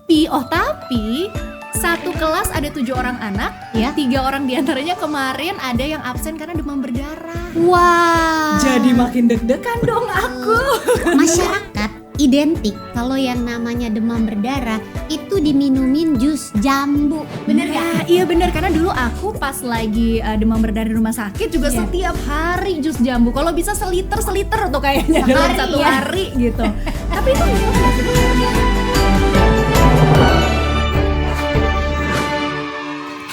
Tapi satu kelas ada 7 orang anak, Ya. 3 orang diantaranya kemarin ada yang absen karena demam berdarah. Wah. Jadi makin deg-degan dong aku. Masyarakat identik kalau yang namanya demam berdarah itu diminumin jus jambu. Bener Ya, gak? iya bener, karena dulu aku pas lagi demam berdarah di rumah sakit juga Iya. setiap hari jus jambu. Kalau bisa seliter tuh kayaknya dalam Sehari, satu ya. hari gitu. Tapi itu gimana sih?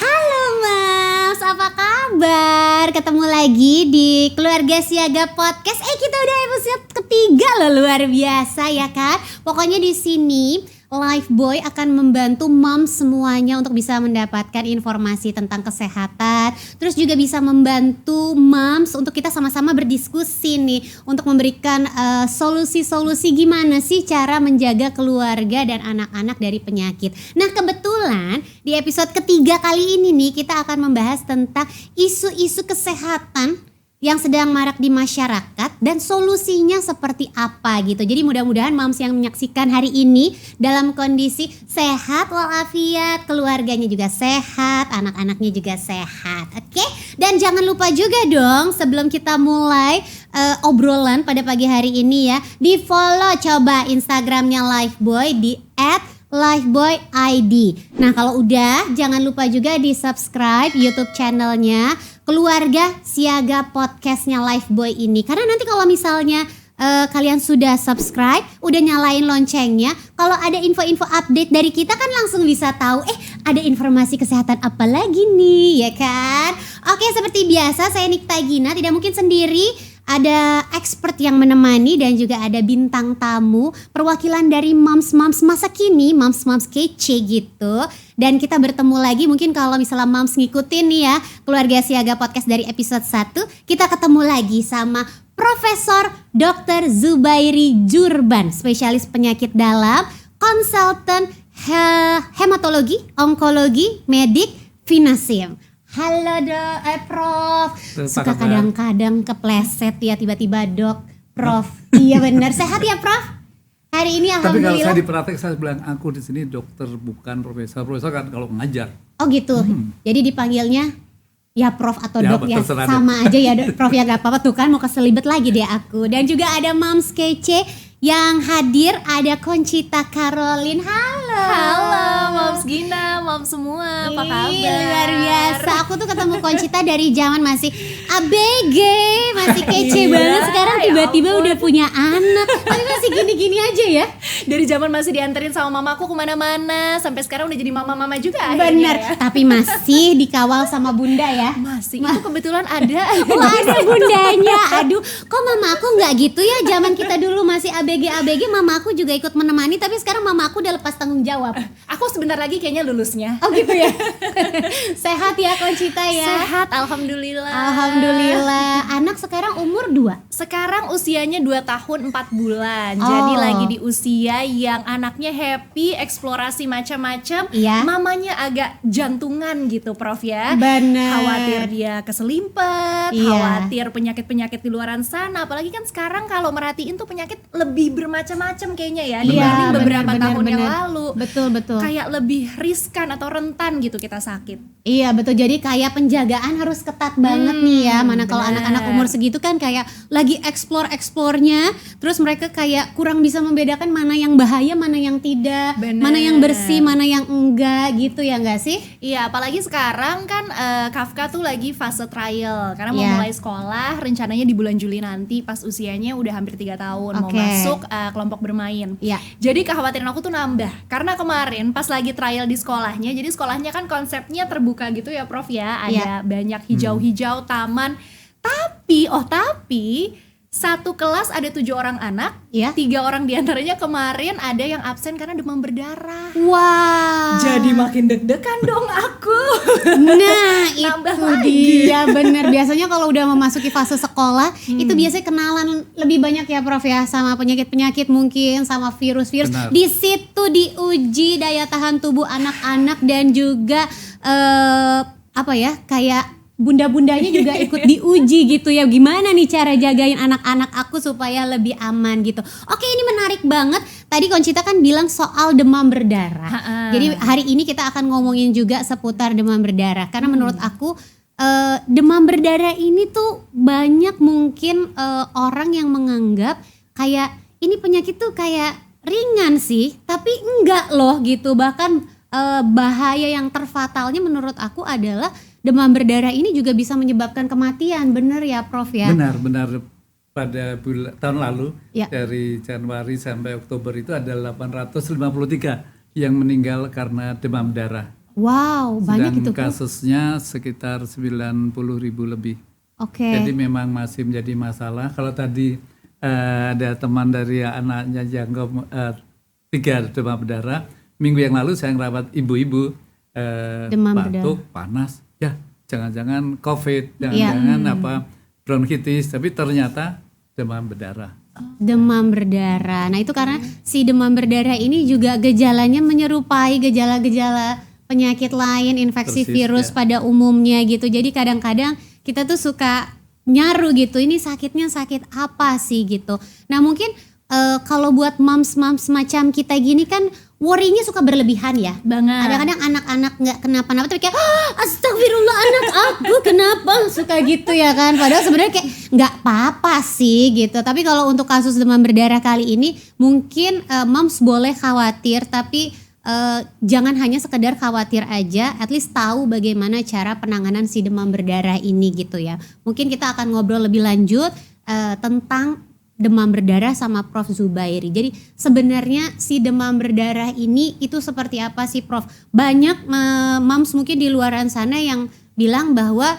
Halo Mas, apa kabar? Ketemu lagi di Keluarga Siaga Podcast. Kita udah episode ketiga loh, luar biasa ya kan? Pokoknya di sini Lifeboy akan membantu moms semuanya untuk bisa mendapatkan informasi tentang kesehatan. Terus juga bisa membantu moms untuk kita sama-sama berdiskusi nih, untuk memberikan solusi-solusi gimana sih cara menjaga keluarga dan anak-anak dari penyakit. Nah kebetulan di episode ketiga kali ini nih kita akan membahas tentang isu-isu kesehatan yang sedang marak di masyarakat dan solusinya seperti apa gitu. Jadi mudah-mudahan moms yang menyaksikan hari ini dalam kondisi sehat walafiat, keluarganya juga sehat, anak-anaknya juga sehat. Oke? Dan jangan lupa juga dong sebelum kita mulai obrolan pada pagi hari ini ya, di-follow coba Instagramnya Lifeboy di @lifeboyid. Nah kalau udah jangan lupa juga di subscribe YouTube channelnya Keluarga Siaga Podcastnya Lifeboy ini. Karena nanti kalau misalnya kalian sudah subscribe, udah nyalain loncengnya, kalau ada info-info update dari kita kan langsung bisa tahu ada informasi kesehatan apa lagi nih ya kan. Oke, seperti biasa saya Nikta Gina tidak mungkin sendiri. Ada expert yang menemani dan juga ada bintang tamu perwakilan dari moms-moms masa kini, moms-moms kece gitu. Dan kita bertemu lagi mungkin kalau misalnya moms ngikutin nih ya Keluarga Siaga Podcast dari episode 1, kita ketemu lagi sama Profesor Dr. Zubairi Jurban, spesialis penyakit dalam, konsultan hematologi, onkologi, medik, Vinasim. Halo Prof. Suka kadang-kadang kepleset ya tiba-tiba dok. Prof. Iya benar. Sehat ya Prof? Hari ini Tapi alhamdulillah. kalau saya di praktek saya bilang aku di sini dokter bukan profesor. Profesor kan kalau ngajar. Oh gitu. Jadi dipanggilnya ya Prof atau Ya, dok ya terserah sama aja ya Prof ya gak apa-apa tuh kan mau keselibet lagi deh aku. Dan juga ada Moms Kece yang hadir, ada Concita Caroline. Halo Moms Gina, Moms semua, apa kabar? Luar biasa. Aku tuh ketemu Concita dari zaman masih ABG, masih kece Iya, banget. Sekarang ya tiba-tiba ampun. udah punya anak, tapi masih gini-gini aja ya. Dari zaman masih dianterin sama mamaku kemana-mana, sampai sekarang udah jadi mama-mama juga Bener, akhirnya ya. tapi masih dikawal sama bunda ya. Masih, itu kebetulan ada. Wah, ada bundanya. Aduh, kok mama aku nggak gitu ya? Zaman kita dulu masih ABG, mama aku juga ikut menemani, tapi sekarang mama aku udah lepas tanggung jawab. Aku sebentar lagi kayaknya lulusnya. Oh gitu ya. Sehat ya Concita ya. Sehat, alhamdulillah. Alhamdulillah. Anak sekarang umur 2. Sekarang usianya 2 tahun 4 bulan. Oh. Jadi lagi di usia yang anaknya happy, eksplorasi macam-macam. Iya. Mamanya agak jantungan gitu, Prof ya. Bener. Khawatir dia keselimpet, Iya. khawatir penyakit-penyakit di luaran sana. Apalagi kan sekarang kalau merhatiin tuh penyakit lebih bermacam-macam kayaknya ya dibanding beberapa tahun yang lalu. Betul. Kayak lebih riskan atau rentan gitu kita sakit. Iya betul, jadi kayak penjagaan harus ketat banget nih ya. Mana kalau bener. anak-anak umur segitu kan kayak lagi explore-nya, terus mereka kayak kurang bisa membedakan mana yang bahaya, mana yang tidak, Bener. mana yang bersih, mana yang enggak gitu ya enggak sih? Iya, apalagi sekarang kan Kafka tuh lagi fase trial karena mau Iya. mulai sekolah, rencananya di bulan Juli nanti pas usianya udah hampir 3 tahun mau Oke. masuk kelompok bermain. Iya. Jadi kekhawatiran aku tuh nambah karena kemarin pas lagi trial di sekolahnya, jadi sekolahnya kan konsepnya terbuka gitu ya Prof ya, ada banyak hijau-hijau, taman. Tapi satu kelas ada 7 orang anak, Iya. 3 orang diantaranya kemarin ada yang absen karena demam berdarah. Wah. Jadi makin deg-degan dong aku. Nah Nambah itu lagi. dia bener. Biasanya kalau udah memasuki fase sekolah itu biasanya kenalan lebih banyak ya Prof ya sama penyakit-penyakit mungkin sama virus-virus. Benar. Di situ diuji daya tahan tubuh anak-anak dan juga kayak bunda-bundanya juga ikut diuji gitu ya. Gimana nih cara jagain anak-anak aku supaya lebih aman gitu. Oke, ini menarik banget. Tadi Conchita kan bilang soal demam berdarah. Jadi hari ini kita akan ngomongin juga seputar demam berdarah. Karena menurut aku demam berdarah ini tuh banyak mungkin orang yang menganggap kayak ini penyakit tuh kayak ringan sih, tapi enggak loh gitu. Bahkan bahaya yang terfatalnya menurut aku adalah demam berdarah ini juga bisa menyebabkan kematian. Bener ya Prof ya? Benar. Pada tahun lalu Ya. dari Januari sampai Oktober itu ada 853 yang meninggal karena demam berdarah. Wow, banyak itu Prof. Kasusnya sekitar 90.000 lebih. Oke. Jadi memang masih menjadi masalah. Kalau tadi ada teman dari anaknya yang 3 demam berdarah, minggu yang lalu saya ngerawat ibu-ibu Demam batuk, panas, ya jangan-jangan COVID, jangan-jangan bronkitis, tapi ternyata demam berdarah. Demam berdarah. Nah itu karena si demam berdarah ini juga gejalanya menyerupai gejala-gejala penyakit lain, infeksi Persis, virus ya. pada umumnya gitu. Jadi kadang-kadang kita tuh suka nyaru gitu, ini sakitnya sakit apa sih gitu. Nah mungkin kalau buat moms-moms macam kita gini kan worry-nya suka berlebihan ya. Banget. Kadang-kadang anak-anak nggak kenapa-napa tapi kayak astagfirullah anak aku kenapa, suka gitu ya kan. Padahal sebenarnya kayak nggak apa-apa sih gitu. Tapi kalau untuk kasus demam berdarah kali ini mungkin moms boleh khawatir, tapi jangan hanya sekedar khawatir aja, at least tahu bagaimana cara penanganan si demam berdarah ini gitu ya. Mungkin kita akan ngobrol lebih lanjut tentang demam berdarah sama Prof Zubairi. Jadi sebenarnya si demam berdarah ini itu seperti apa sih Prof? Banyak moms mungkin di luaran sana yang bilang bahwa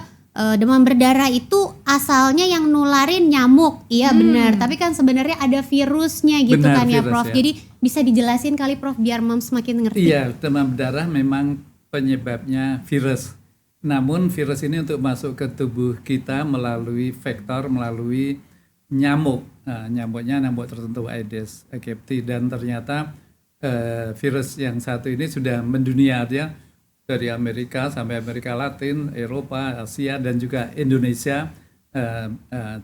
demam berdarah itu asalnya yang nularin nyamuk. Iya benar, tapi kan sebenarnya ada virusnya gitu. Benar, kan ya virus, Prof. ya. Jadi bisa dijelasin kali Prof biar moms makin ngerti. Iya, demam berdarah memang penyebabnya virus. Namun virus ini untuk masuk ke tubuh kita melalui vektor, melalui nyamuk. Nah, nyamuknya nyamuk tertentu, Aedes aegypti, dan ternyata virus yang satu ini sudah mendunia, artinya dari Amerika sampai Amerika Latin, Eropa, Asia, dan juga Indonesia.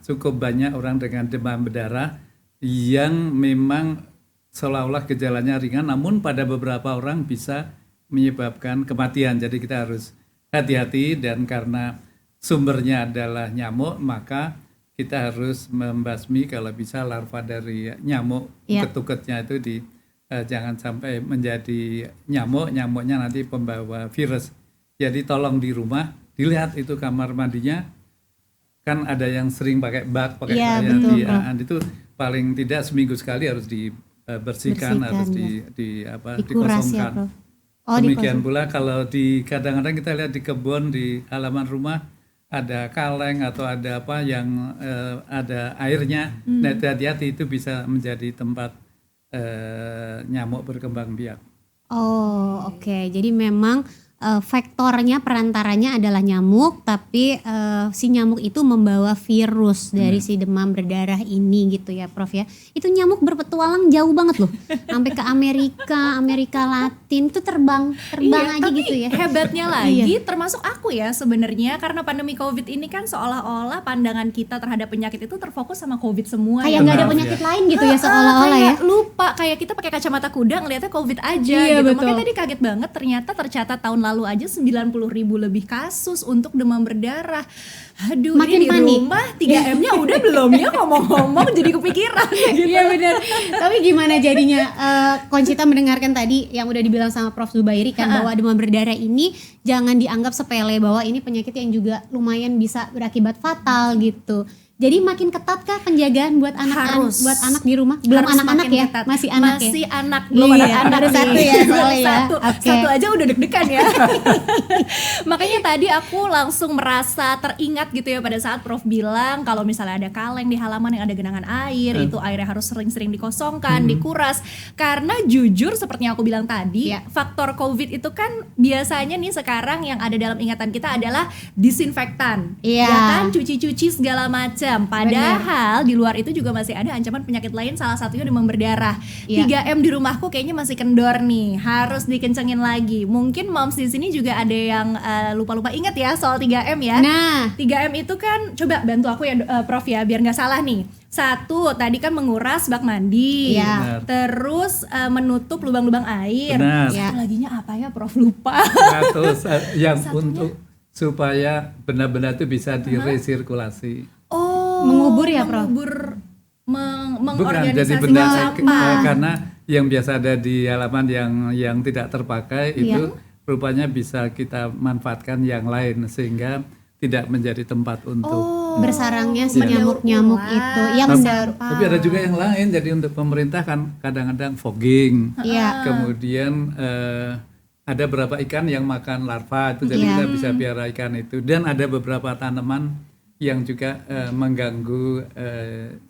Cukup banyak orang dengan demam berdarah yang memang seolah-olah gejalanya ringan, namun pada beberapa orang bisa menyebabkan kematian. Jadi kita harus hati-hati, dan karena sumbernya adalah nyamuk, maka kita harus membasmi kalau bisa larva dari nyamuk. Uket-uketnya itu jangan sampai menjadi nyamuk, nyamuknya nanti pembawa virus. Jadi tolong di rumah dilihat itu kamar mandinya, kan ada yang sering pakai bak, pakai itu paling tidak seminggu sekali harus dibersihkan, harus dikosongkan. Ya, Demikian pula kalau kadang-kadang kita lihat di kebun, di halaman rumah ada kaleng atau ada apa yang ada airnya, nah hati-hati, itu bisa menjadi tempat nyamuk berkembang biak. Oh oke. Jadi memang faktornya, perantaranya adalah nyamuk, tapi si nyamuk itu membawa virus dari si demam berdarah ini gitu ya Prof ya. Itu nyamuk berpetualang jauh banget loh, sampai ke Amerika Latin, itu terbang Iya, aja tapi gitu ya. hebatnya lagi termasuk aku ya sebenarnya, karena pandemi COVID ini kan seolah-olah pandangan kita terhadap penyakit itu terfokus sama COVID semua. Kayak ya. nggak ada Benar, penyakit lain gitu ya seolah-olah ya. Kayak lupa, kayak kita pakai kacamata kuda ngelihatnya COVID aja Iya, gitu. betul. Makanya tadi kaget banget, ternyata tercatat tahun lalu aja 90.000 lebih kasus untuk demam berdarah. Aduh, Makin ini di panik. rumah 3M-nya udah belum ya, ngomong-ngomong jadi kepikiran gitu. Iya benar. Tapi gimana jadinya Conchita mendengarkan tadi yang udah dibilang sama Prof Zubairi kan, bahwa demam berdarah ini jangan dianggap sepele, bahwa ini penyakit yang juga lumayan bisa berakibat fatal gitu. Jadi makin ketat kah penjagaan buat anak-anak, Harus. buat anak di rumah? Belum Harus anak-anak makin ya? ketat. Masih anak ya? Masih anak, belum Iya, anak-anak baru nih. satu ya Baru soalnya ya. satu. Oke. Satu aja udah deg-degan ya. Makanya tadi aku langsung merasa teringat gitu ya pada saat Prof bilang kalau misalnya ada kaleng di halaman yang ada genangan air, itu airnya harus sering-sering dikosongkan, dikuras. Karena jujur seperti yang aku bilang tadi, Iya. faktor COVID itu kan biasanya nih sekarang yang ada dalam ingatan kita adalah disinfektan. Iya. Ya kan, cuci-cuci segala macam. 3M. Padahal di luar itu juga masih ada ancaman penyakit lain, salah satunya demam berdarah. 3M di rumahku kayaknya masih kendor nih, harus dikencengin lagi. Mungkin moms di sini juga ada yang lupa-lupa ingat ya soal 3M ya. Nah, 3M itu kan, coba bantu aku ya Prof ya, biar nggak salah nih. 1, tadi kan menguras bak mandi. Iya. Terus menutup lubang-lubang air. Benar. Satu laginya apa ya Prof, lupa. Nah, terus yang untuk supaya benda-benda itu bisa diresirkulasi. Oh, Mengubur ya, Prof? Bukan mengorganisasi jadi benda sampah. karena yang biasa ada di halaman yang tidak terpakai itu rupanya bisa kita manfaatkan yang lain sehingga tidak menjadi tempat untuk bersarangnya si mendaur nyamuk-nyamuk ulang. itu. Iya, mendaur. tapi ada juga yang lain. Jadi untuk pemerintah kan kadang-kadang fogging. Iya. Kemudian ada beberapa ikan yang makan larva itu, jadi Iya. kita bisa piara ikan itu. Dan ada beberapa tanaman yang juga mengganggu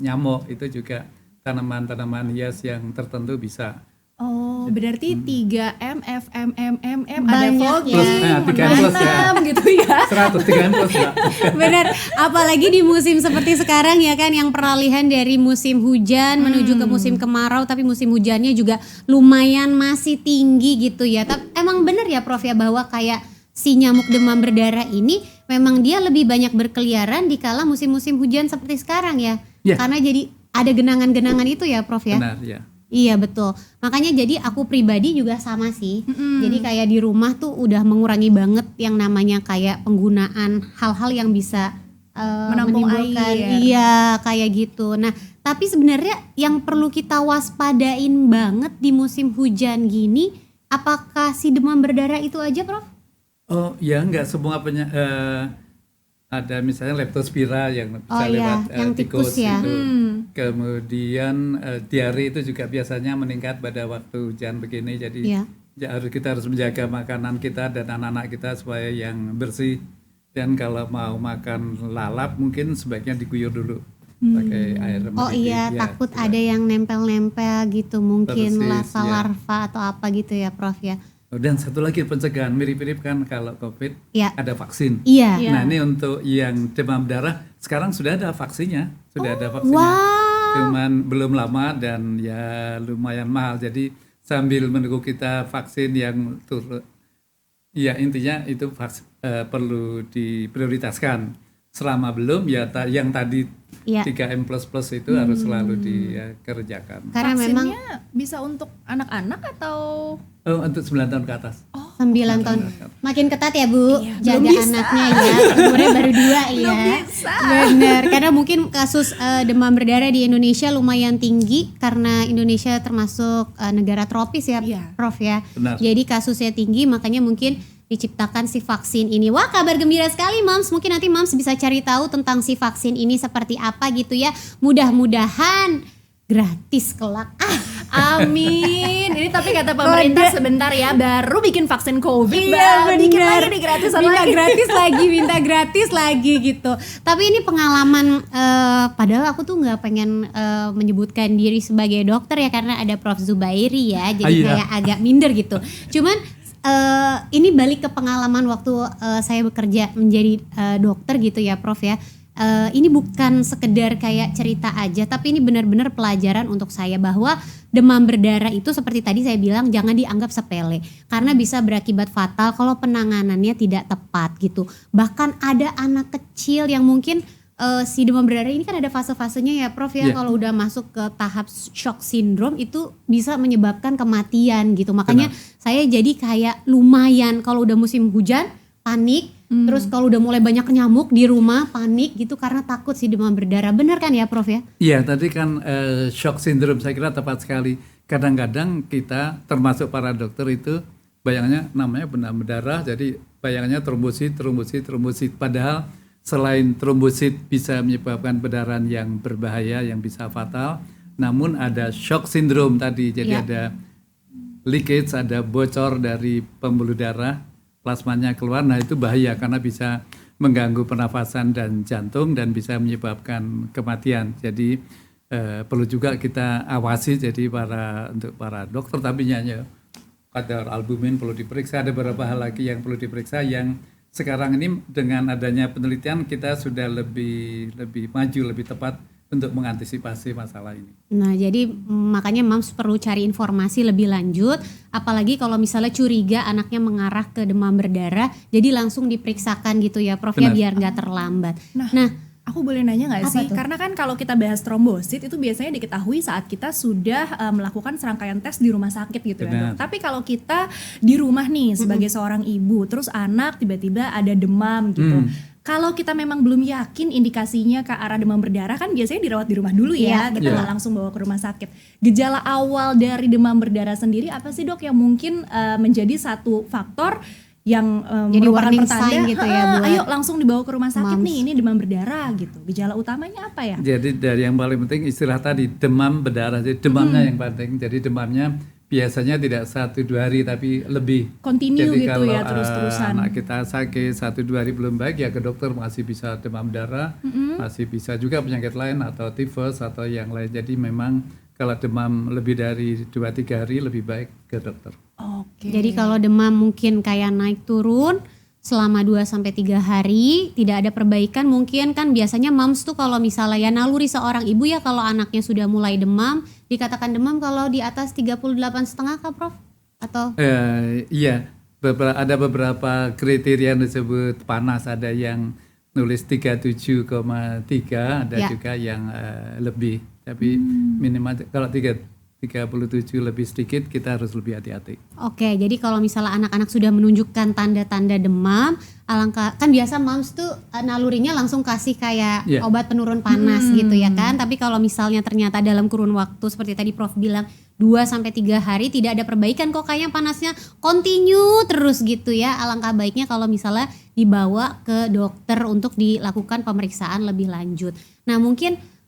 nyamuk, itu juga tanaman-tanaman hias yang tertentu bisa. Oh, berarti 3M, FMMMM, ada Banyak fogging, ya. 3M plus ya. menanam gitu ya. 103 plus ya. Bener, apalagi di musim seperti sekarang ya kan, yang peralihan dari musim hujan menuju ke musim kemarau, tapi musim hujannya juga lumayan masih tinggi gitu ya. Tapi emang bener ya Prof ya, bahwa kayak si nyamuk demam berdarah ini memang dia lebih banyak berkeliaran di kala musim-musim hujan seperti sekarang ya. Ya. Karena jadi ada genangan-genangan itu ya Prof ya. Benar ya. Iya betul. Makanya jadi aku pribadi juga sama sih. Jadi kayak di rumah tuh udah mengurangi banget yang namanya kayak penggunaan hal-hal yang bisa Menampung menimbulkan, air. iya kayak gitu. Nah, tapi sebenarnya yang perlu kita waspadain banget di musim hujan gini, apakah si demam berdarah itu aja, Prof? Oh ya, enggak semua ada misalnya leptospira yang bisa Oh, iya, lewat yang tikus ya. itu. Kemudian diare itu juga biasanya meningkat pada waktu hujan begini. Jadi Iya. kita harus menjaga makanan kita dan anak-anak kita supaya yang bersih. Dan kalau mau makan lalap mungkin sebaiknya diguyur dulu pakai air Oh mendidih. iya, Ya, takut ya. ada yang nempel-nempel gitu, mungkin Persis, larva-larva atau apa gitu ya, Prof ya. Dan satu lagi pencegahan, mirip-mirip kan kalau COVID Iya. ada vaksin. Iya. Nah ini untuk yang demam darah sekarang sudah ada vaksinnya, sudah ada vaksinnya. Wow. Cuman belum lama dan ya lumayan mahal. Jadi sambil menunggu kita vaksin yang ya intinya itu perlu diprioritaskan. Selama belum ya yang tadi Iya. 3M++ itu harus selalu dikerjakan. Karena memang Vaksinnya bisa untuk anak-anak atau Oh, untuk 9 tahun ke atas. 9 tahun. Makin ketat ya Bu, Iya, jaga belum bisa. anaknya ya. Umurnya baru 2 ya. bisa. Benar, karena mungkin kasus demam berdarah di Indonesia lumayan tinggi karena Indonesia termasuk negara tropis ya, Iya. Prof ya. Benar. Jadi kasusnya tinggi, makanya mungkin diciptakan si vaksin ini. Wah, kabar gembira sekali Mams. Mungkin nanti Mams bisa cari tahu tentang si vaksin ini seperti apa gitu ya. Mudah-mudahan gratis kelak. Amin. Ini tapi kata pemerintah sebentar ya, baru bikin vaksin COVID, Iya, baru dikit bener. lagi nih gratisan minta lagi. gratis lagi gitu. Tapi ini pengalaman, padahal aku tuh nggak pengen menyebutkan diri sebagai dokter ya, karena ada Prof Zubairi ya, jadi Iya. kayak agak minder gitu. Cuman ini balik ke pengalaman waktu saya bekerja menjadi dokter gitu ya Prof ya. Ini bukan sekedar kayak cerita aja, tapi ini benar-benar pelajaran untuk saya bahwa demam berdarah itu seperti tadi saya bilang jangan dianggap sepele karena bisa berakibat fatal kalau penanganannya tidak tepat gitu. Bahkan ada anak kecil yang mungkin si demam berdarah ini kan ada fase-fasenya ya Prof ya. Iya. Kalau udah masuk ke tahap shock syndrome itu bisa menyebabkan kematian gitu. Makanya saya jadi kayak lumayan kalau udah musim hujan panik. Terus kalau udah mulai banyak nyamuk di rumah panik gitu karena takut si demam berdarah. Benar kan ya Prof ya? Iya, tadi kan shock syndrome saya kira tepat sekali. Kadang-kadang kita termasuk para dokter itu bayangannya namanya demam berdarah, jadi bayangannya trombosit. Padahal selain trombosit bisa menyebabkan pendarahan yang berbahaya, yang bisa fatal, namun ada shock syndrome tadi. Jadi Iya. ada leakage, ada bocor dari pembuluh darah, plasmanya keluar. Nah itu bahaya karena bisa mengganggu pernafasan dan jantung dan bisa menyebabkan kematian. Jadi perlu juga kita awasi. Jadi untuk para dokter, tapi kadar albumin perlu diperiksa. Ada beberapa hal lagi yang perlu diperiksa yang sekarang ini dengan adanya penelitian kita sudah lebih maju, lebih tepat untuk mengantisipasi masalah ini. Nah, jadi makanya Mams perlu cari informasi lebih lanjut, apalagi kalau misalnya curiga anaknya mengarah ke demam berdarah, jadi langsung diperiksakan gitu ya Prof ya, Benar. biar nggak terlambat. Nah, aku boleh nanya nggak Apa sih? tuh? Karena kan kalau kita bahas trombosit itu biasanya diketahui saat kita sudah melakukan serangkaian tes di rumah sakit gitu ya, Benar. Dok. Tapi kalau kita di rumah nih sebagai seorang ibu, terus anak tiba-tiba ada demam gitu. Kalau kita memang belum yakin indikasinya ke arah demam berdarah, kan biasanya dirawat di rumah dulu ya, kita nggak langsung bawa ke rumah sakit. Gejala awal dari demam berdarah sendiri apa sih Dok yang mungkin menjadi satu faktor yang Jadi merupakan warning pertanda, sign gitu ya buat ayo langsung dibawa ke rumah sakit moms. nih, ini demam berdarah gitu. Gejala utamanya apa ya? Jadi dari yang paling penting istilah tadi demam berdarah, jadi demamnya yang penting. Jadi demamnya biasanya tidak 1-2 hari tapi lebih. Continue Jadi gitu kalau ya, terus-terusan. anak kita sakit 1-2 hari belum baik ya ke dokter, masih bisa demam darah, masih bisa juga penyakit lain atau tifus atau yang lain. Jadi memang kalau demam lebih dari 2-3 hari lebih baik ke dokter. Oke. Jadi kalau demam mungkin kayak naik turun selama 2-3 hari tidak ada perbaikan, mungkin kan biasanya Mams tuh kalau misalnya ya naluri seorang ibu ya kalau anaknya sudah mulai demam, dikatakan demam kalau di atas 38,5 kah Prof? Atau Iya, ada beberapa kriteria yang disebut panas, ada yang nulis 37,3, ada Ya. juga yang lebih. Tapi minimal kalau 37 lebih sedikit kita harus lebih hati-hati. Oke, jadi kalau misalnya anak-anak sudah menunjukkan tanda-tanda demam, alangkah kan biasa Mams tuh nalurinya langsung kasih kayak Iya. obat penurun panas gitu ya kan. Tapi kalau misalnya ternyata dalam kurun waktu seperti tadi Prof bilang 2-3 hari tidak ada perbaikan, kok kayaknya panasnya continue terus gitu ya. Alangkah baiknya kalau misalnya dibawa ke dokter untuk dilakukan pemeriksaan lebih lanjut. Nah, mungkin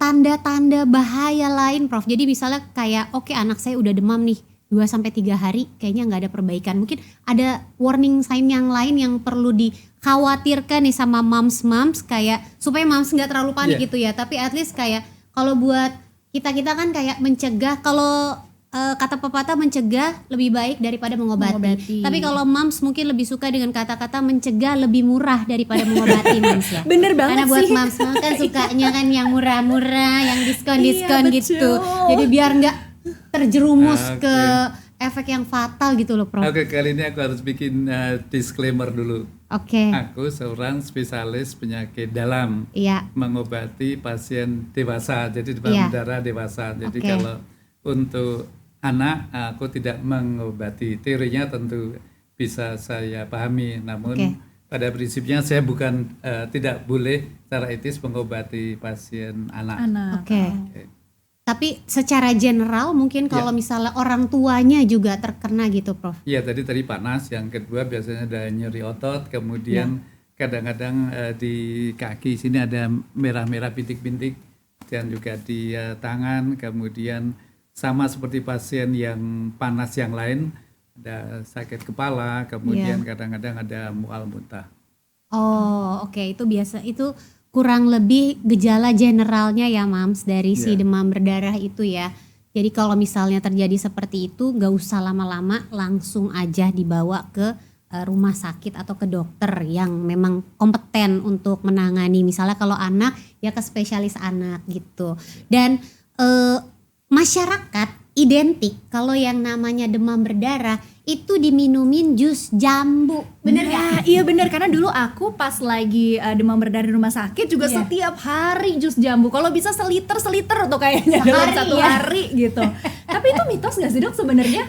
tanda-tanda bahaya lain Prof. Jadi misalnya kayak oke, anak saya udah demam nih 2-3 hari kayaknya nggak ada perbaikan. Mungkin ada warning sign yang lain yang perlu dikhawatirkan nih sama moms kayak supaya moms nggak terlalu panik gitu ya. Tapi at least kayak kalau buat kita kan kayak mencegah, kalau kata pepatah mencegah lebih baik daripada mengobati. Tapi kalau moms mungkin lebih suka dengan kata-kata mencegah lebih murah daripada mengobati moms ya. Bener banget Karena buat sih. moms kan sukanya kan yang murah-murah, yang diskon-diskon Iya, gitu. betul. Jadi biar nggak terjerumus Oke. ke efek yang fatal gitu loh Prof. Oke, kali ini aku harus bikin disclaimer dulu. Oke. Aku seorang spesialis penyakit dalam, Iya. mengobati pasien dewasa, jadi demam Iya. berdarah dewasa. Jadi Oke. kalau untuk anak aku tidak mengobati. Teorinya tentu bisa saya pahami, namun Oke. pada prinsipnya saya bukan tidak boleh secara etis mengobati pasien anak. Oke. Oke. Tapi secara general mungkin kalau misalnya orang tuanya juga terkena gitu Prof. Iya, tadi panas, yang kedua biasanya ada nyeri otot, kemudian kadang-kadang di kaki sini ada merah-merah bintik-bintik, dan juga di tangan, kemudian sama seperti pasien yang panas yang lain, ada sakit kepala, kemudian kadang-kadang ada mual muntah. Oh, oke, itu biasa, itu kurang lebih gejala generalnya ya Mams dari si demam berdarah itu ya. Jadi kalau misalnya terjadi seperti itu gak usah lama-lama, langsung aja dibawa ke rumah sakit atau ke dokter yang memang kompeten untuk menangani. Misalnya kalau anak ya ke spesialis anak gitu. Dan masyarakat identik kalau yang namanya demam berdarah itu diminumin jus jambu. Bener Nah, gak? iya bener, karena dulu aku pas lagi demam berdarah di rumah sakit juga setiap hari jus jambu. Kalau bisa seliter tuh kayaknya dalam Sehari, satu ya? hari gitu. Tapi itu mitos gak sih Dok sebenarnya?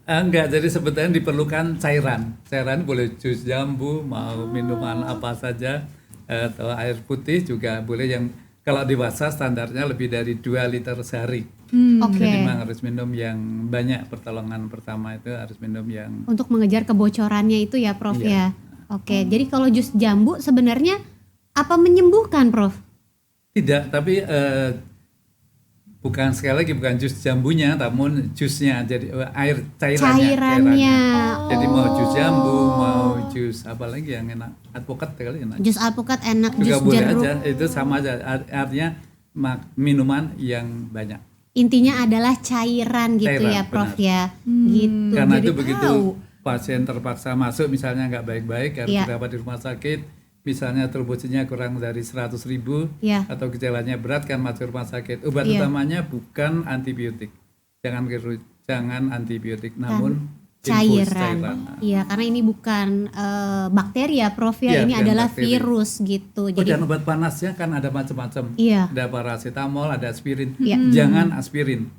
Enggak, jadi sebetulnya diperlukan cairan. Cairan boleh jus jambu, mau minuman apa saja, atau air putih juga boleh. Yang kalau dewasa standarnya lebih dari 2 liter sehari. Oke. Jadi memang harus minum yang banyak. Pertolongan pertama itu harus minum yang Untuk mengejar kebocorannya itu ya Prof Iya. ya. Oke, jadi kalau jus jambu sebenarnya apa menyembuhkan Prof? tidak, tapi bukan, sekali lagi bukan jus jambunya, namun jusnya, jadi air Cairannya. Jadi mau jus jambu, mau jus apa lagi yang enak, alpukat kali enak. Jus alpukat enak, Juga jus boleh jeruk. aja, itu sama aja, artinya minuman yang banyak. Intinya adalah cairan gitu Cairan, ya Prof benar. ya. Gitu. Karena Jadi itu begitu tahu. pasien terpaksa masuk misalnya nggak baik-baik harus Iya. dirawat di rumah sakit, misalnya trombositnya kurang dari 100.000 Iya. atau gejalanya berat kan masuk rumah sakit. Obat Iya. utamanya bukan antibiotik, jangan antibiotik, namun cairan. Nah. Iya, karena ini bukan bakteri ya, Prof ya. Iya, ini bukan adalah bakteri. virus gitu. Oh, dan obat panasnya kan ada macam-macam. Iya. Ada paracetamol, ada aspirin. Iya. Jangan aspirin.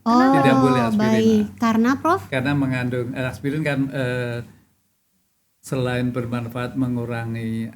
Oh, Tidak boleh aspirin. baik. Karena Prof? Karena mengandung aspirin kan selain bermanfaat mengurangi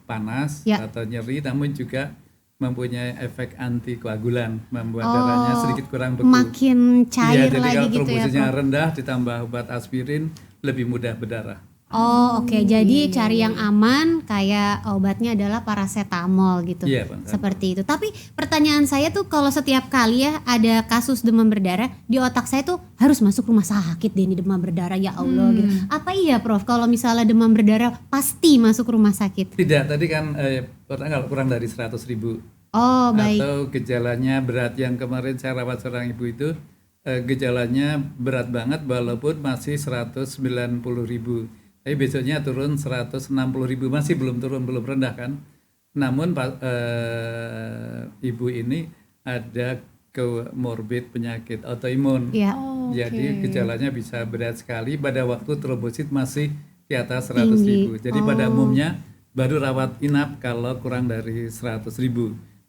panas Ya. atau nyeri, namun juga mempunyai efek antikoagulan, membuat darahnya sedikit kurang beku. Makin cair Iya, jadi lagi kalau gitu ya, trombositnya Prof. rendah ditambah obat aspirin lebih mudah berdarah. Oh, oke. Jadi cari yang aman, kayak obatnya adalah paracetamol gitu. Iya, Pak. Seperti itu. Tapi pertanyaan saya tuh, kalau setiap kali ya ada kasus demam berdarah, di otak saya tuh harus masuk rumah sakit deh, ini demam berdarah, ya Allah gitu. Apa iya, Prof? Kalau misalnya demam berdarah pasti masuk rumah sakit? Tidak, tadi kan kalau kurang dari 100.000 Oh, baik. atau gejalanya berat, yang kemarin saya rawat seorang ibu itu gejalanya berat banget walaupun masih 190.000, tapi besoknya turun 160.000, masih belum turun, belum rendah kan. Namun ibu ini ada komorbid penyakit autoimun. Iya. Jadi gejalanya bisa berat sekali pada waktu trombosit masih di atas 100.000. Jadi pada umumnya baru rawat inap kalau kurang dari 100.000.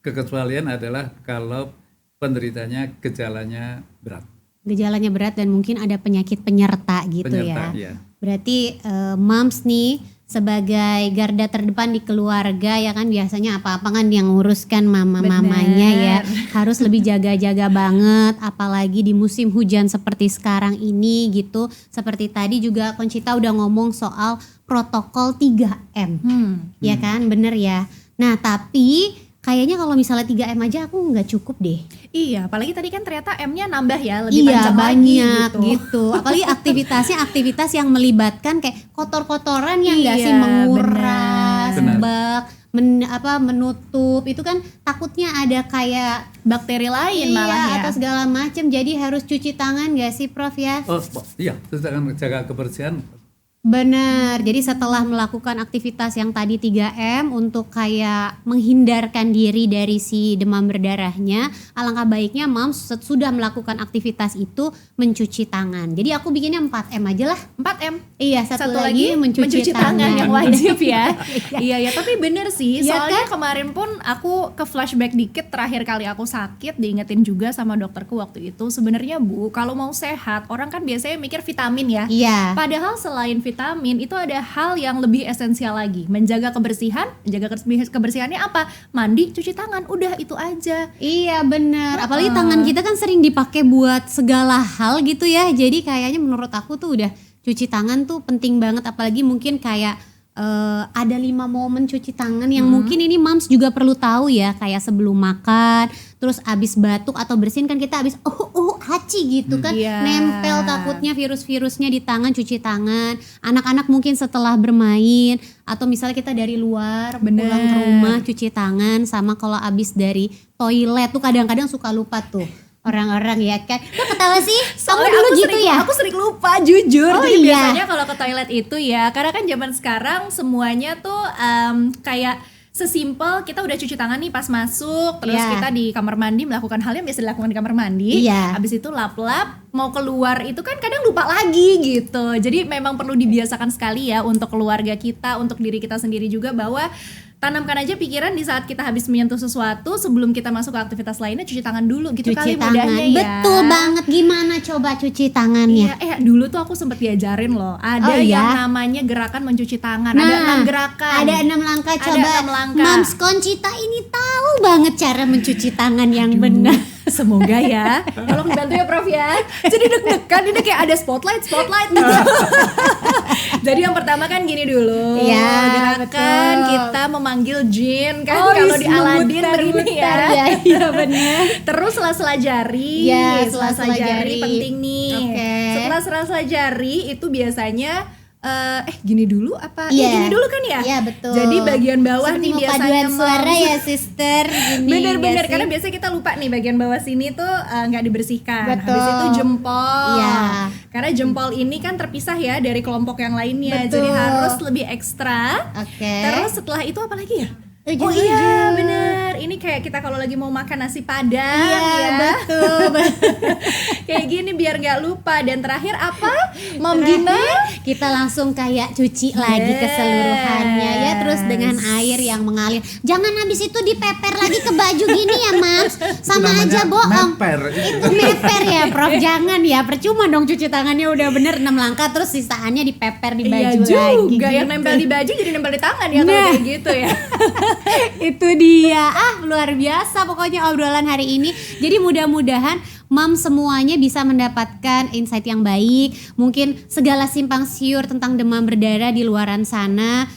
Kekecualian adalah kalau penderitanya gejalanya berat. Gejalanya berat dan mungkin ada penyakit penyerta gitu Penyerta, ya. ya. Berarti moms nih sebagai garda terdepan di keluarga ya kan, biasanya apa-apa kan yang nguruskan mama-mamanya ya. Harus lebih jaga-jaga banget, apalagi di musim hujan seperti sekarang ini gitu. Seperti tadi juga Conchita udah ngomong soal protokol 3M. Ya kan, bener ya. Nah, tapi kayaknya kalau misalnya 3M aja aku nggak cukup deh. Iya, apalagi tadi kan ternyata M-nya nambah ya, lebih Iya, panjang banyak lagi gitu. Apalagi aktivitasnya aktivitas yang melibatkan kayak kotor-kotoran yang nggak sih, Iya, menguras benar. bak, menutup, itu kan takutnya ada kayak Bakteri lain malah ya. atau segala macam. Jadi harus cuci tangan nggak sih, Prof ya? Oh iya, terus akan jaga kebersihan. Benar, jadi setelah melakukan aktivitas yang tadi 3M untuk kayak menghindarkan diri dari si demam berdarahnya, alangkah baiknya moms sudah melakukan aktivitas itu mencuci tangan. Jadi aku bikinnya 4M aja lah. 4M. Iya, satu lagi mencuci tangan. yang wajib ya. Iya ya, tapi bener sih. Iya Soalnya kemarin pun aku ke flashback dikit, terakhir kali aku sakit diingetin juga sama dokterku waktu itu. Sebenarnya Bu, kalau mau sehat, orang kan biasanya mikir vitamin ya. Iya. Padahal selain vitamin itu ada hal yang lebih esensial lagi. Menjaga kebersihan, kebersihannya apa? Mandi, cuci tangan, udah itu aja. Iya benar. Apalagi tangan kita kan sering dipakai buat segala hal gitu ya. Jadi kayaknya menurut aku tuh udah cuci tangan tuh penting banget. Apalagi mungkin kayak ada 5 momen cuci tangan yang mungkin ini moms juga perlu tahu ya. Kayak sebelum makan, terus abis batuk atau bersin kan kita abis haci gitu kan. Iya. Nempel takutnya virus-virusnya di tangan, cuci tangan. Anak-anak mungkin setelah bermain atau misalnya kita dari luar Bener. pulang ke rumah cuci tangan. Sama kalau abis dari toilet tuh kadang-kadang suka lupa tuh orang-orang ya kan. Kok ketawa sih? Kamu Soalnya dulu aku gitu sering, ya? Aku sering lupa jujur. Oh, Jadi iya. biasanya kalau ke toilet itu ya, karena kan zaman sekarang semuanya tuh kayak sesimpel kita udah cuci tangan nih pas masuk, terus Iya. kita di kamar mandi melakukan hal yang biasa dilakukan di kamar mandi. Iya. Habis itu lap-lap, mau keluar itu kan kadang lupa lagi gitu. Jadi memang perlu dibiasakan sekali ya untuk keluarga kita, untuk diri kita sendiri juga, bahwa tanamkan aja pikiran di saat kita habis menyentuh sesuatu, sebelum kita masuk ke aktivitas lainnya cuci tangan dulu gitu Cuci kali tangan. mudahnya ya. Betul banget. Gimana coba cuci tangannya? Iya, dulu tuh aku sempat diajarin loh. Ada Oh, iya? yang namanya gerakan mencuci tangan. Ada 6 gerakan. Ada 6 langkah. Ada Coba 6 langkah. Mams Conchita ini tahu banget cara mencuci tangan yang benar. Semoga ya. Tolong dibantu ya Prof ya. Jadi deg-degan, ini kayak ada spotlight. Jadi yang pertama kan gini dulu. Iya, Gerakan betul. kita memanggil jin kan, Oh, kalau di Aladin begini ya. Iya benar. Terus sela-sela jari. Ya, sela-sela jari jari. penting nih. Oke. Setelah sela-sela jari itu biasanya gini dulu apa? Iya. Gini dulu kan ya? Iya betul. Jadi bagian bawah Seperti nih mau biasanya paduan Moms. suara ya sister. Gini Bener-bener, nggak sih? karena biasanya kita lupa nih bagian bawah sini tuh nggak dibersihkan. Betul. Habis itu jempol. Iya. Karena jempol ini kan terpisah ya dari kelompok yang lainnya, Betul. jadi harus lebih ekstra. Oke. Terus setelah itu apa lagi ya? Ujung-ujung. Oh iya bener, ini kayak kita kalau lagi mau makan nasi padang Iya, ya. betul. Kayak gini biar nggak lupa. Dan terakhir apa? Mom Gina? Kita langsung kayak cuci lagi keseluruhannya ya, terus dengan air yang mengalir. Jangan habis itu dipeper lagi ke baju gini ya, Mams. Sama Itu aja namanya bohong. meper. Itu meper ya, Prof. Jangan ya, percuma dong cuci tangannya udah bener 6 langkah terus sisaannya dipeper di baju Iya lagi. juga, yang gitu. nempel di baju jadi nempel di tangan ya kalau Nah. kayak gitu ya. Itu dia, luar biasa pokoknya obrolan hari ini. Jadi mudah-mudahan Mam semuanya bisa mendapatkan insight yang baik. Mungkin segala simpang siur tentang demam berdarah di luaran sana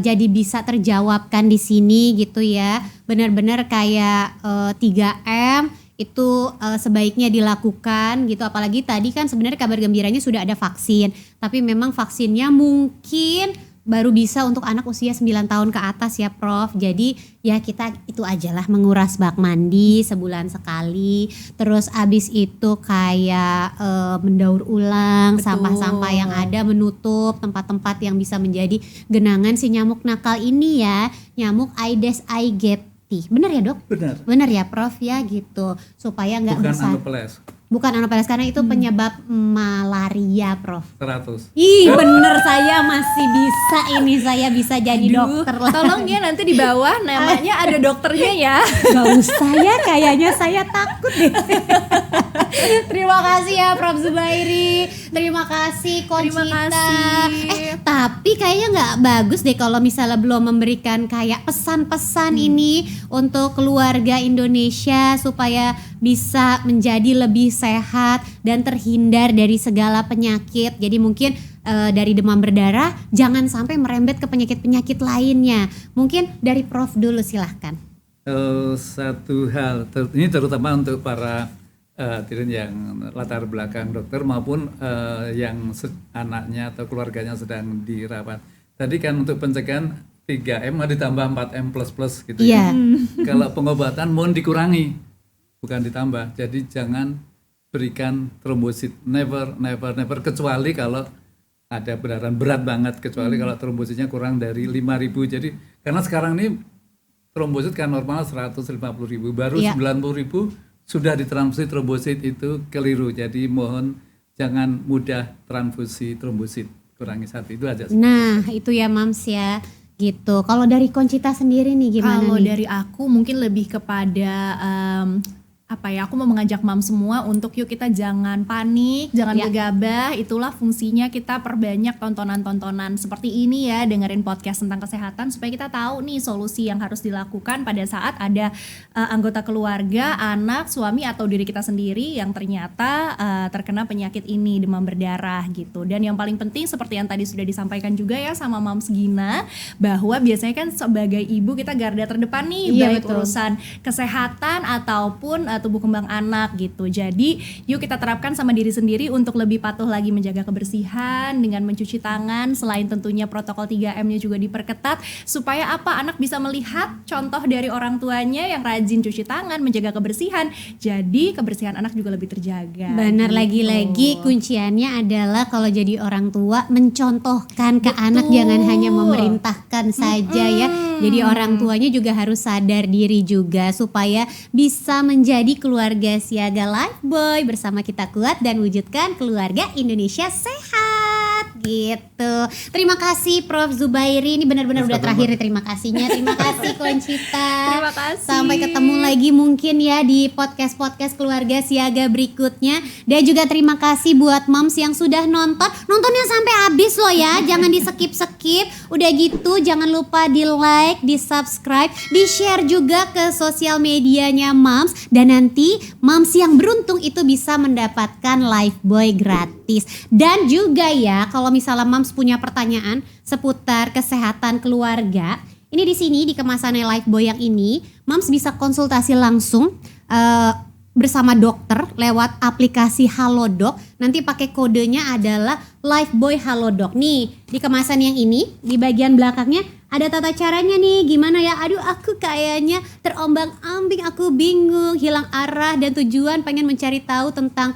jadi bisa terjawabkan di sini gitu ya. Benar-benar kayak 3M itu sebaiknya dilakukan gitu. Apalagi tadi kan sebenarnya kabar gembiranya sudah ada vaksin, tapi memang vaksinnya mungkin baru bisa untuk anak usia 9 tahun ke atas ya Prof. Jadi ya kita itu ajalah menguras bak mandi sebulan sekali. Terus abis itu kayak mendaur ulang Betul. sampah-sampah yang ada, menutup tempat-tempat yang bisa menjadi genangan si nyamuk nakal ini ya. Nyamuk Aedes aegypti. Benar ya Dok? Benar. Benar ya Prof ya gitu. Supaya nggak Bukan bisa. Anopheles. Bukan Anopheles karena itu penyebab malaria Prof. 100. Ih bener, saya masih bisa ini, saya bisa jadi dokter lah. Tolong ya nanti di bawah namanya ada dokternya ya. Gak usah ya, kayaknya saya takut deh. Terima kasih ya Prof Zubairi. Terima kasih Conchita. Terima kasih. Tapi kayaknya gak bagus deh kalau misalnya belum memberikan kayak pesan-pesan ini untuk keluarga Indonesia supaya bisa menjadi lebih sehat dan terhindar dari segala penyakit. Jadi mungkin dari demam berdarah jangan sampai merembet ke penyakit-penyakit lainnya. Mungkin dari Prof dulu silahkan. Satu hal, ini terutama untuk para hadirin yang latar belakang dokter maupun yang anaknya atau keluarganya sedang dirawat. Tadi kan untuk pencegahan 3M ditambah 4M plus gitu Iya. ya. Kalau pengobatan mohon dikurangi, bukan ditambah. Jadi jangan berikan trombosit, never kecuali kalau ada beneran berat banget, kecuali kalau trombositnya kurang dari 5.000. Jadi karena sekarang ini trombosit kan normal 150.000, baru Iya. 90.000 sudah ditransfusi trombosit, itu keliru. Jadi mohon jangan mudah transfusi trombosit, kurangi satu, itu aja. Nah itu ya Mams ya gitu. Kalau dari Conchita sendiri nih gimana Kalau nih? dari aku mungkin lebih kepada aku mau mengajak mam semua untuk yuk kita jangan panik, jangan Ya. gegabah. Itulah fungsinya kita perbanyak tontonan-tontonan seperti ini ya, dengerin podcast tentang kesehatan supaya kita tahu nih solusi yang harus dilakukan pada saat ada anggota keluarga, anak, suami atau diri kita sendiri yang ternyata terkena penyakit ini, demam berdarah gitu. Dan yang paling penting seperti yang tadi sudah disampaikan juga ya sama Mams Gina, bahwa biasanya kan sebagai ibu kita garda terdepan nih, Iya, baik betul. urusan kesehatan ataupun tubuh kembang anak gitu. Jadi yuk kita terapkan sama diri sendiri untuk lebih patuh lagi menjaga kebersihan dengan mencuci tangan, selain tentunya protokol 3M-nya juga diperketat supaya apa, anak bisa melihat contoh dari orang tuanya yang rajin cuci tangan, menjaga kebersihan. Jadi kebersihan anak juga lebih terjaga. Benar, gitu. lagi-lagi kunciannya adalah kalau jadi orang tua mencontohkan ke Betul. anak, jangan hanya memerintahkan saja ya. Jadi orang tuanya juga harus sadar diri juga supaya bisa menjadi keluarga siaga Lifeboy bersama kita kuat dan wujudkan keluarga Indonesia sehat gitu. Terima kasih Prof Zubairi, ini benar-benar udah terakhir nih terima kasihnya. Terima kasih Conchita. Terima kasih. Sampai ketemu lagi mungkin ya di podcast-podcast keluarga siaga berikutnya. Dan juga terima kasih buat moms yang sudah nontonnya sampai habis loh ya. Jangan di skip-skip. Udah gitu jangan lupa di like, di subscribe, di share juga ke sosial medianya moms. Dan nanti moms yang beruntung itu bisa mendapatkan Lifeboy gratis. Dan juga ya kalau misalnya moms punya pertanyaan seputar kesehatan keluarga, ini di sini di kemasannya Lifeboy yang ini, moms bisa konsultasi langsung bersama dokter lewat aplikasi Halodoc. Nanti pakai kodenya adalah Lifeboy Halodoc. Nih, di kemasan yang ini, di bagian belakangnya ada tata caranya nih. Gimana ya? Aduh, aku kayaknya terombang-ambing, aku bingung, hilang arah dan tujuan, pengen mencari tahu tentang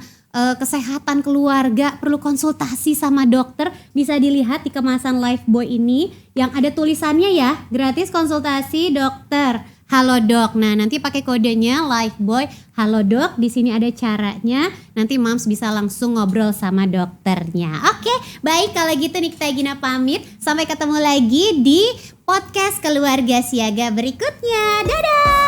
kesehatan keluarga, perlu konsultasi sama dokter, bisa dilihat di kemasan Lifebuoy ini yang ada tulisannya ya, gratis konsultasi dokter. Halo dok, nah nanti pakai kodenya Lifebuoy. Halo dok, di sini ada caranya. Nanti Mams bisa langsung ngobrol sama dokternya. Oke, baik kalau gitu Nikita Gina pamit. Sampai ketemu lagi di podcast Keluarga Siaga berikutnya. Dadah.